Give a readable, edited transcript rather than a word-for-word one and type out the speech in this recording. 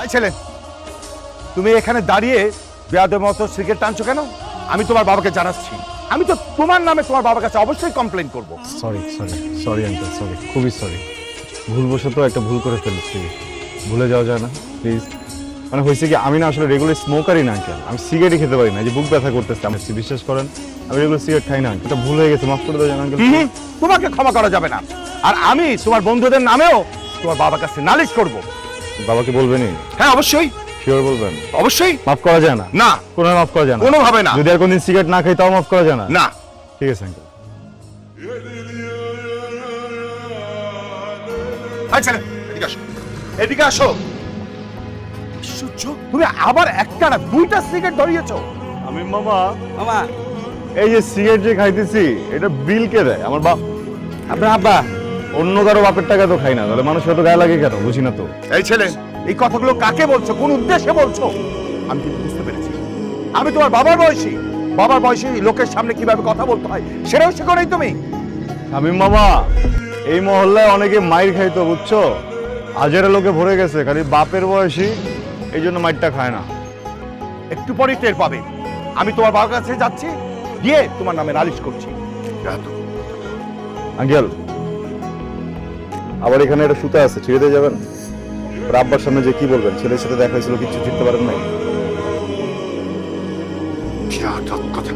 এই ছেলে, তুমি এখানে দাঁড়িয়ে বেয়াদের মতো সিগারেট টানছো কেন? আমি তোমার বাবাকে জানাচ্ছি। আমি তো তোমার নামে তোমার বাবার কাছে অবশ্যই কমপ্লেন করব। সরি আঙ্কেল, সরি, খুবই সরি। ভুলবশত একটা ভুল করে ফেলেছি, ভুলে যাওয়া যায় না প্লিজ। মানে হয়েছে কি, আমি না আসলে রেগুলার স্মোকারই না আঙ্কেল, আমি সিগারেটই খেতে পারি না, যে বুক ব্যথা করতেছে। আমি বিশ্বাস করেন, আমি রেগুলার সিগারেট খাই না। এটা ভুল হয়ে গেছে, মাফ করে দেওয়া যায় না আঙ্কেল? তোমাকে ক্ষমা করা যাবে না। আর আমি তোমার বন্ধুদের নামেও তোমার বাবার কাছে নালিশ করব। বাবাকে বলবেনই? হ্যাঁ, অবশ্যই। শিওর বলবেন? অবশ্যই। মাফ করা যায় না? না, কোনো মাফ করা যায় না, কোনোভাবে না। যদি আর কোনদিন সিগারেট না খাই তাও মাফ করা যায় না? না। ঠিক আছে আঙ্কেল। ছেলে, এদিকে আসো, এদিকে আসো। আশ্চর্য, তুমি আবার একটা না দুইটা সিগারেট ধরিয়েছো। আমি মামা, মামা, এই যে সিগারেট যে খাইতেছি, এটা বিল কে দেয়? আমার বাপ। আপনার আব্বা। অন্য কারো বাপের টাকা তো খাই না, তাহলে মানুষ এত গায়ে লাগে কেন? বুঝি না তো। এই ছেলে, এই কথাগুলো কাকে বলছো, কোন উদ্দেশ্যে বলছো? আমি কিন্তু বুঝতে পেরেছি। আমি তোমার বাবার বয়সী, বাবার বয়সী লোকের সামনে কিভাবে কথা বলতে হয় সেটাও শেখো নাই তুমি। শামীম মামা, এই মহল্লায় অনেকে মাইর খাইতো, বুঝছো? হাজারে লোকে ভরে গেছে, খালি বাপের বয়সী, এই জন্য মাইরটা খায় না। একটু পরে টের পাবে। আমি তোমার বাবার কাছে যাচ্ছি, গিয়ে তোমার নামে নালিশ করছি। আঙ্কেল, আবার এখানে একটা সুতা আছে, ছেড়ে দিয়ে যাবেন? ওর আব্বার সামনে যে কি বলবেন? ছেলের সাথে দেখা হয়েছিল, কিচ্ছু শিখতে পারেন নাই। কথা